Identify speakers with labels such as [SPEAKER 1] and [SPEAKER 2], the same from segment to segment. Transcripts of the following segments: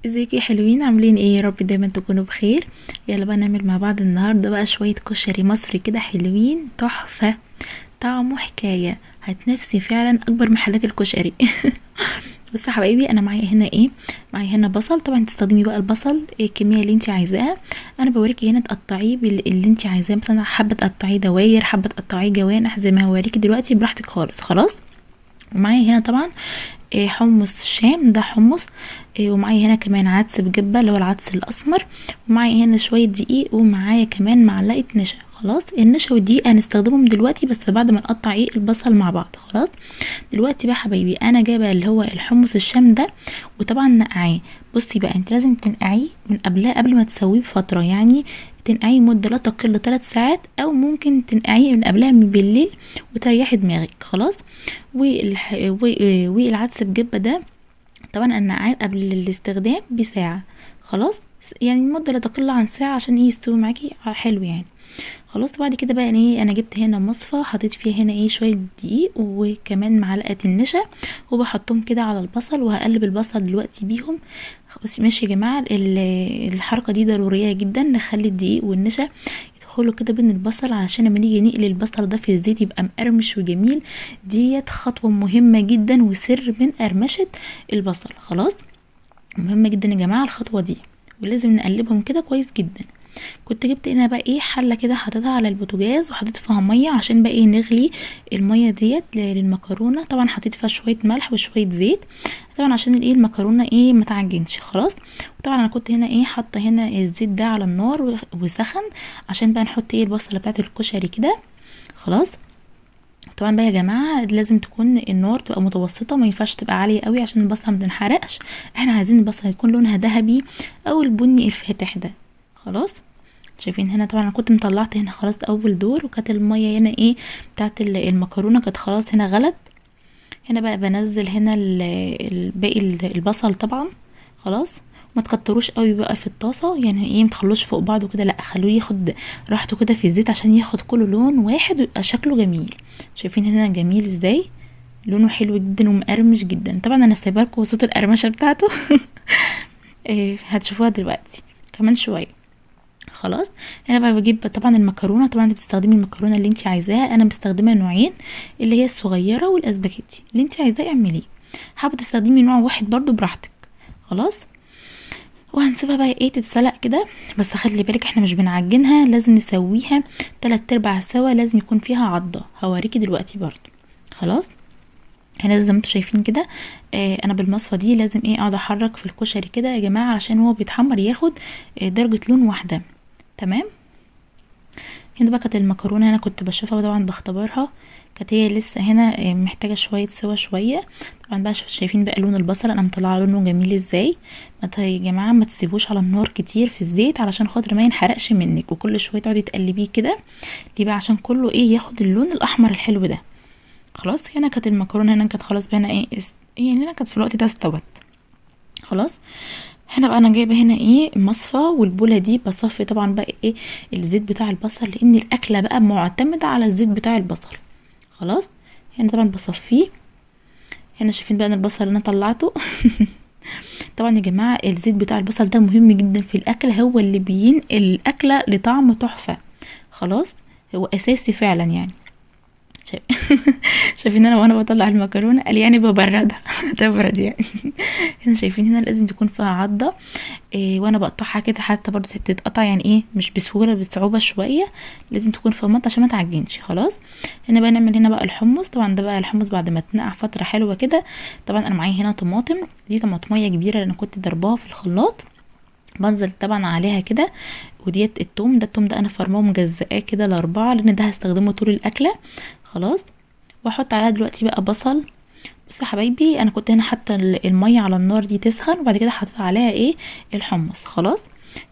[SPEAKER 1] ازيكم يا حلوين؟ عاملين ايه؟ يا رب دايما تكونوا بخير. يلا بقى نعمل مع بعض النهارده بقى شويه كشري مصري كده حلوين تحفه. طعمه حكايه، هتنافسي فعلا اكبر محلات الكشري. بصي يا حبايبي، انا معايا هنا ايه؟ معايا هنا بصل. طبعا تستخدمي بقى البصل إيه الكميه اللي انت عايزاها. انا بوريكي هنا تقطعيه اللي انت عايزاه، مثلا حابه تقطعيه دواير، حابه تقطعيه جوانح، زي ما هوريكي دلوقتي براحتك خالص. خلاص. ومعايا هنا طبعا حمص شام، ده حمص. ومعايا هنا كمان عدس بجبة اللي هو العدس الأسمر. ومعايا هنا شوية دقيق، ومعايا كمان معلقة نشا. خلاص، النشا والدقيق هنستخدمهم دلوقتي بس بعد ما نقطع البصل مع بعض. خلاص. دلوقتي بقى حبايبي، انا جايبه اللي هو الحمص الشام ده، وطبعا نقعاه. بصي بقى، انت لازم تنقعيه من قبلها، قبل ما تسويه بفتره يعني. تنقعيه مده لا تقل 3 ساعات، او ممكن تنقعيه من قبلها من بالليل وتريحي دماغك. خلاص. والعدس بجبه ده طبعا انا نقعاه قبل الاستخدام بساعه. خلاص. يعني المده لا تقل عن ساعه عشان يستوي معاكي حلو يعني. خلاص. بعد كده بقى ايه، انا جبت هنا مصفى، حطيت فيها هنا شويه دقيق وكمان معلقه النشا، وبحطهم كده على البصل، وهقلب البصل دلوقتي بيهم. بس ماشي يا جماعه، الحركه دي ضروريه جدا، نخلي الدقيق والنشا يدخلوا كده بين البصل علشان لما نيجي نقلي البصل ده في الزيت يبقى مقرمش وجميل. ديت خطوه مهمه جدا وسر من قرمشه البصل. خلاص. مهمه جدا يا جماعه الخطوه دي، ولازم نقلبهم كده كويس جدا. كنت جبت هنا بقى حله كده، حطيتها على البوتاجاز وحطيت فيها ميه عشان بقى نغلي الميه ديت للمكرونه. طبعا حطيت فيها شويه ملح وشويه زيت، طبعا عشان المكرونه ما تعجنش. خلاص. وطبعا انا كنت هنا حاطه هنا الزيت ده على النار وسخن عشان بقى نحط البصله بتاعه الكشري كده. خلاص. طبعا بقى يا جماعه لازم تكون النار تبقى متوسطه، ما ينفعش تبقى عاليه قوي عشان البصله ما تنحرقش. احنا عايزين البصله يكون لونها ذهبي او البني الفاتح ده. خلاص. شايفين هنا طبعا انا كنت مطلعت هنا خلاص اول دور، وكانت الميه هنا بتاعت المكرونه كانت خلاص هنا غلت. هنا بقى بنزل هنا باقي البصل طبعا. خلاص. ما تكتروش قوي بقى في الطاسه، يعني ما تخلوش فوق بعض وكده، لا خلوه ياخد راحته كده في الزيت عشان ياخد كله لون واحد ويبقى شكله جميل. شايفين هنا جميل ازاي؟ لونه حلو جدا ومقرمش جدا. طبعا انا سايبه لكم صوت القرمشه بتاعته. هتشوفوها دلوقتي كمان شويه. خلاص. هنا بقى بجيب طبعا المكرونه. طبعا انت بتستخدمي المكرونه اللي انت عايزاها، انا مستخدمه نوعين، اللي هي الصغيره والاسباجيتي. اللي انت عايزاه اعمليه، حابه تستخدمي نوع واحد برضو براحتك. خلاص. وهنسيبها بقى تتسلق كده، بس خلي بالك احنا مش بنعجنها، لازم نسويها 3/4 سوا، لازم يكون فيها عضه، هوريكي دلوقتي برضو. خلاص. هنا زي ما انتوا شايفين كده، انا بالمصفى دي لازم اقعد احرك في الكشري كده يا جماعه علشان هو بيتحمر ياخد درجه لون واحده. تمام. هنا بقى كانت المكرونه، انا كنت بشوفها طبعا بختبرها، كانت هي لسه هنا محتاجه شويه سوا شويه. طبعا بقى شايفين بقى لون البصل انا مطلعه لونه جميل ازاي. ما يا جماعه ما تسيبوش على النار كتير في الزيت علشان خاطر ما ينحرقش منك، وكل شويه تقعدي تقلبيه كده. ليه بقى؟ عشان كله ياخد اللون الاحمر الحلو ده. خلاص. هنا كانت المكرونه هنا كانت خلاص بقى هنا يعني هنا كانت في الوقت ده استوت. خلاص. هنا بقى انا جايبه هنا المصفى، والبوله دي بصفي طبعا بقى الزيت بتاع البصل، لان الاكله بقى معتمده على الزيت بتاع البصل. خلاص. هنا طبعا بصفيه. هنا شايفين بقى ان البصل اللي انا طلعته. طبعا يا جماعه الزيت بتاع البصل ده مهم جدا في الاكل، هو اللي بينقل الاكله لطعم تحفه. خلاص. هو اساسي فعلا يعني. شايفين انا وانا بطلع المكرونه قال يعني ببردها. تبرد يعني. هنا شايفين هنا لازم تكون فيها عضه. وانا بقطعها كده حتى برضو تتقطع يعني مش بسهوله، بصعوبه شويه، لازم تكون في مط عشان ما تعجنش. خلاص. هنا بقى نعمل هنا بقى الحمص. طبعا ده بقى الحمص بعد ما تنقع فتره حلوه كده. طبعا انا معايا هنا طماطم، دي طماطميه كبيره لان كنت ضرباها في الخلاط، بنزل طبعا عليها كده. وديت التوم ده انا فرماه مجزئاه كده ل4 لان ده هستخدمه طول الاكله. خلاص. واحط عليها دلوقتي بقى بصل. بصوا يا حبايبي، انا كنت هنا حاطه الميه على النار دي تسخن، وبعد كده حطيت عليها الحمص. خلاص.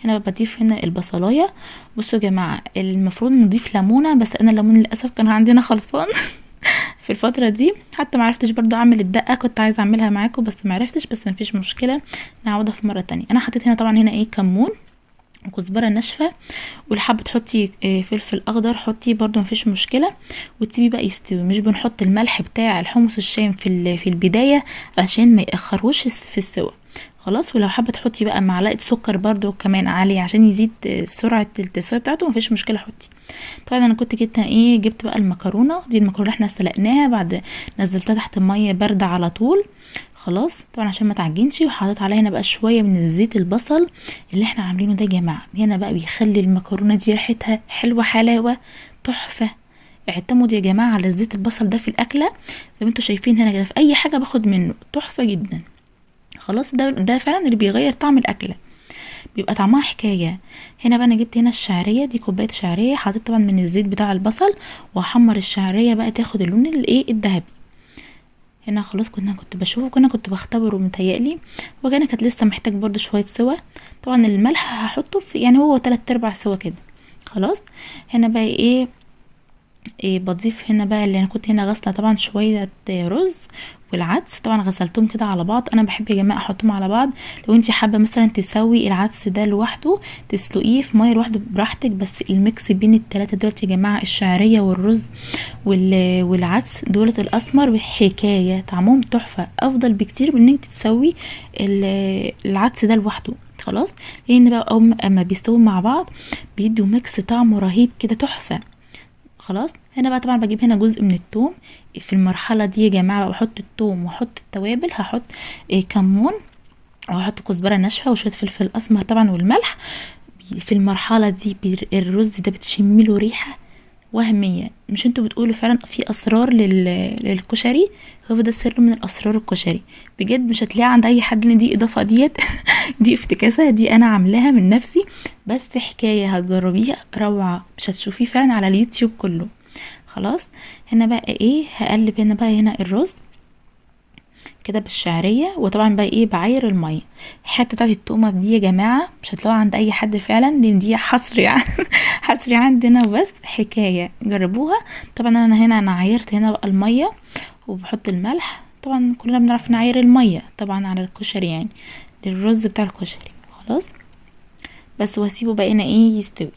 [SPEAKER 1] هنا بضيف هنا البصلايه. بصوا يا جماعه، المفروض نضيف ليمونه، بس انا الليمون للاسف كان عندنا خلصان. في الفتره دي حتى معرفتش برضو اعمل الدقه، كنت عايزه اعملها معاكم بس معرفتش، بس مفيش مشكله، نعوضها في مره تانية. انا حطيت هنا طبعا هنا كمون وكزبره ناشفه، واللي حابه تحطي فلفل اخضر حطي برضو مفيش مشكله، وتسيبي بقى يستوي. مش بنحط الملح بتاع الحمص الشام في البدايه علشان ما ياخرهوش في السوا. خلاص. ولو حابه تحطي بقى معلقه سكر برضو كمان عاليه عشان يزيد سرعه التسويه بتاعته، مفيش مشكله حطي. طبعا انا كنت جبت بقى المكرونه دي، المكرونه احنا سلقناها، بعد نزلتها تحت الميه بارده على طول. خلاص طبعا عشان ما تعجنش، وحطيت عليها هنا بقى شويه من زيت البصل اللي احنا عاملينه ده يا جماعه. هنا بقى بيخلي المكرونه دي ريحتها حلوه حلاوه تحفه. اعتمدوا يا جماعه على زيت البصل ده في الاكله، زي ما انتوا شايفين هنا كده في اي حاجه باخد منه تحفه جدا. خلاص ده فعلا اللي بيغير طعم الاكله، بيبقى طعمها حكايه. هنا بقى انا جبت هنا الشعريه دي، كوبايه شعريه، حطيت طبعا من الزيت بتاع البصل، واحمر الشعريه بقى تاخد اللون الذهبي. هنا خلاص كنت بشوفه، كنت بختبره متهيألي، وكان كانت لسه محتاج برضو شويه سوا. طبعا الملح هحطه في يعني هو 3/4 سوا كده. خلاص. هنا بقى بضيف هنا بقى اللي انا كنت هنا غسله طبعا شويه رز والعدس، طبعا غسلتهم كده على بعض. انا بحب يا جماعه احطهم على بعض. لو انت حابه مثلا تسوي العدس ده لوحده تسلقيه في ميه لوحده براحتك، بس الميكس بين التلاته دولت يا جماعه، الشعريه والرز والعدس دولت الاسمر، حكايه طعمهم تحفه، افضل بكتير من انك تسوي العدس ده لوحده. خلاص. لان بقى اما بيستووا مع بعض بيدوا ميكس طعمه رهيب كده تحفه. خلاص. هنا بقى طبعا بجيب هنا جزء من التوم. في المرحله دي يا جماعه بقى بحط التوم واحط التوابل، هحط كمون، وهحط كزبره ناشفه وشويه فلفل اسمر طبعا والملح. في المرحله دي الرز ده بتشمله ريحه وهميه. مش انتوا بتقولوا فعلا في اسرار للكشري؟ هو ده السر من الاسرار الكشري بجد، مش هتلاقيها عند اي حد ان دي اضافه ديت دي افتكاسه، دي انا عاملاها من نفسي، بس حكايه هتجربيها روعه، مش هتشوفيه فعلا على اليوتيوب كله. خلاص. هنا بقى هقلب هنا الرز كده بالشعريه، وطبعا بقى بعاير الميه. الحته بتاعت التومه دي يا جماعه مش هتلاقوها عند اي حد فعلا، لان دي حصري يعني حصري عندنا وبس، حكايه جربوها. طبعا انا عايرت هنا بقى الميه، وبحط الملح. طبعا كلنا بنعرف نعاير الميه طبعا على الكشري يعني، للرز بتاع الكشري. خلاص. بس واسيبه بقى هنا يستوي.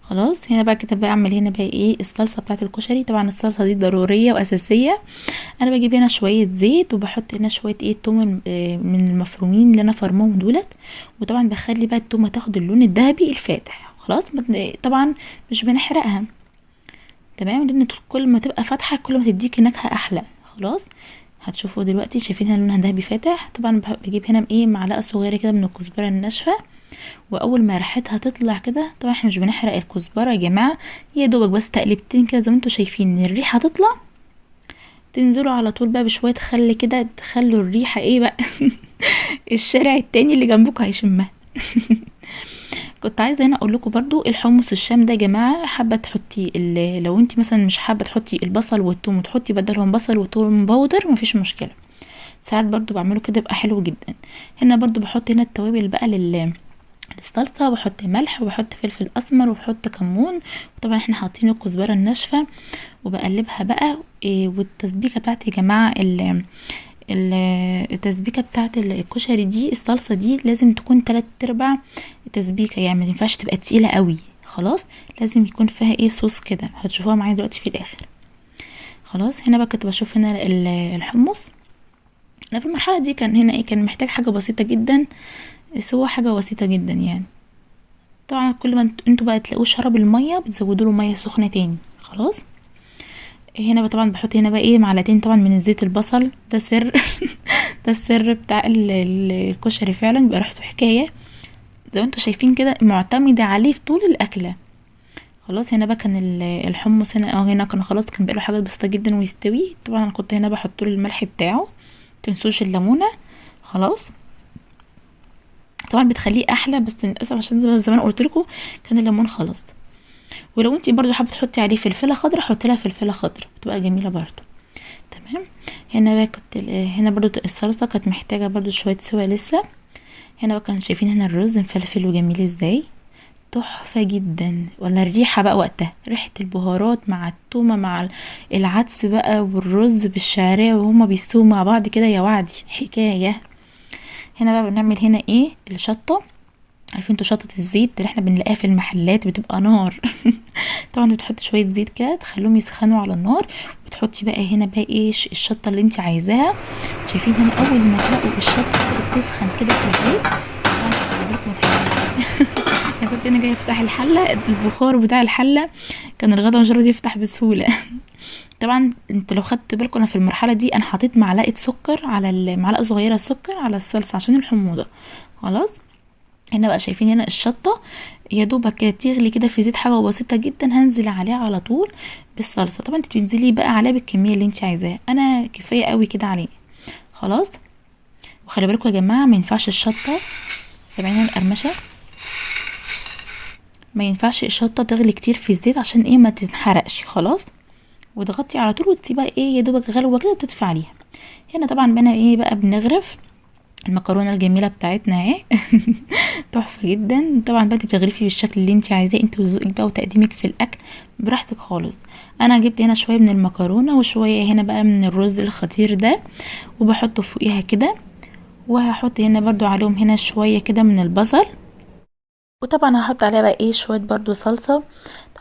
[SPEAKER 1] خلاص. هنا بقى كده اعمل هنا بقى الصلصه بتاعه الكشري. طبعا الصلصه دي ضروريه واساسيه. انا بجيب هنا شويه زيت، وبحط هنا شويه التوم من المفرومين اللي انا فرمهم دولت، وطبعا بخلي بقى التومه تاخد اللون الذهبي الفاتح. خلاص. طبعا مش بنحرقها، تمام، لان كل ما تبقى فاتحه كل ما تديكي نكهه احلى. خلاص. هتشوفوا دلوقتي شايفين لونها ذهبي فاتح. طبعا بجيب هنا معلقه صغيره كده من الكزبره الناشفه، واول ما ريحتها تطلع كده، طبعا احنا مش بنحرق الكزبره يا جماعه، يا دوبك بس تقلبتين كده زي ما انتوا شايفين ان الريحه تطلع، تنزلوا على طول بقى بشويه خل كده، تخلوا الريحه بقى الشارع التاني اللي جنبكم هيشمها كنت عايزه هنا اقول لكم برضو الحمص الشام ده يا جماعه، حابه تحطي لو انت مثلا مش حابه تحطي البصل والثوم وتحطي بدلهم بصل وثوم باودر مفيش مشكله، ساعات برضو بعمله كده يبقى حلو جدا. هنا برضو بحط هنا التوابل بقى للصلصه، بحط ملح وبحط فلفل اسمر وبحط كمون، وطبعا احنا حاطين الكزبره الناشفه، وبقلبها بقى. والتسبيكه بتاعتي يا جماعه التسبيكه بتاعت الكشري دي، الصلصه دي لازم تكون 3/4 تسبيكه، يعني ما ينفعش تبقى تقيله قوي. خلاص. لازم يكون فيها صوص كده، هتشوفوها معايا دلوقتي في الاخر. خلاص. هنا بقى كنت بشوف هنا الحمص. انا في المرحله دي كان هنا كان محتاج حاجه بسيطه جدا، سوى حاجه بسيطه جدا يعني. طبعا كل ما انتوا بقى تلاقوه شرب الميه بتزودوا له ميه سخنه تاني. خلاص. هنا بقى طبعا بحط هنا بقى معلقتين طبعا من زيت البصل، ده سر ده السر بتاع الكشري، فعلا بيبقى ريحته حكايه زي ما انتوا شايفين كده، معتمده عليه في طول الاكله. خلاص. هنا بقى كان الحمص هنا كان خلاص، كان بقى له حاجات بسيطه جدا ويستوي. طبعا انا كنت هنا بحط له الملح بتاعه، متنسوش الليمونه. خلاص. طبعا بتخليه احلى، بس للاسف عشان زي ما قلت لكم كان الليمون خلاص. ولو انتي برضو حابه تحطي عليه فلفله خضراء حطي لها فلفله خضراء، بتبقى جميله برضو. تمام. هنا بقى هنا برضو الصلصه كانت محتاجه برضو شويه سوا لسه. هنا بقى كان شايفين هنا الرز مفلفل وجميل ازاي، تحفه جدا. ولا الريحه بقى وقتها، ريحه البهارات مع التومه مع العدس بقى والرز بالشعريه وهما بيستووا مع بعض كده، يا وعدي حكايه. هنا بقى بنعمل هنا الشطه. عارفين انتوا شطه الزيت اللي احنا بنلاقيها في المحلات بتبقى نار طبعا بتحط شويه زيت كده تخليهم يسخنوا على النار، وتحطي بقى هنا بقى ايه الشطه اللي انت عايزاها. شايفين هنا اول ما تلاقوا الشطه بتسخن كده في الزيت، طبعا خلي بالكم انا كنت انا جايه افتح الحله، البخار بتاع الحله كان الغدا مش راضي يفتح بسهوله. طبعا انتوا لو خدتوا بالكم انا في المرحله دي انا حطيت معلقه سكر على معلقه صغيره سكر على الصلصه عشان الحموضه. خلاص هنا بقى شايفين هنا الشطه يا دوبك كده تغلي كده في زيت، حاجه بسيطه جدا هنزل عليها على طول بالصلصه. طبعا انت بتنزلي بقى عليها بالكميه اللي انت عايزاها، انا كفايه قوي كده عليه. خلاص وخلي بالكم يا جماعه ما ينفعش الشطه، سامعين هنا القرمشه، ما ينفعش الشطه تغلي كتير في الزيت عشان ايه ما تنحرقش. خلاص وتغطي على طول وتسيبها ايه يا دوبك غلوه كده وتدفي عليها. هنا طبعا بقى ايه بقى بنغرف المكرونه الجميله بتاعتنا اهي. تحفه جدا. طبعا بقى بتغرفي بالشكل اللي انت عايزاه انت وذوقك بقى وتقديمك في الاكل براحتك خالص. انا جبت هنا شويه من المكرونه وشويه هنا بقى من الرز الخطير ده وبحطه فوقيها كده، وهحط هنا برضو عليهم هنا شويه كده من البصل، وطبعا هحط عليها بقى ايه شويه برضو صلصه.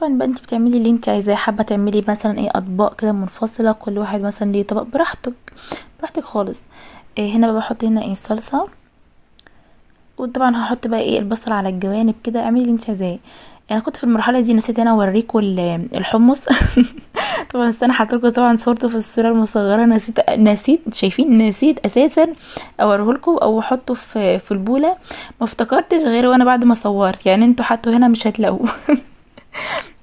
[SPEAKER 1] طبعا بقى انت بتعملي اللي انت عايزاه، حابه تعملي مثلا ايه اطباق كده منفصله كل واحد مثلا ليه طبق براحتك براحتك خالص. إيه هنا بقى بحط هنا ايه الصلصه، وطبعا هحط بقى ايه البصل على الجوانب كده، اعملي اللي انت عايزاه. انا كنت في المرحله دي نسيت انا اوريكم الحمص. طبعا بس انا حاطلكوا طبعا صورته في الصوره المصغره، نسيت شايفين نسيت اساسا اوريهولكم او احطه في البوله، ما افتكرتش غير وانا بعد ما صورت، يعني انتوا حطوا هنا مش هتلاقوه.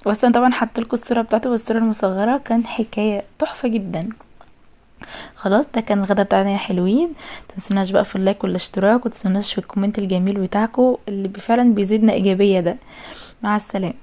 [SPEAKER 1] بس انا طبعا حطلكوا الصوره بتاعته والصوره المصغره، كان حكايه تحفه جدا. خلاص ده كان الغدا بتاعنا يا حلوين. تنسوناش بقى في اللايك والاشتراك، وتنسوناش في الكومنت الجميل بتاعكم اللي فعلا بيزيدنا ايجابيه ده. مع السلامه.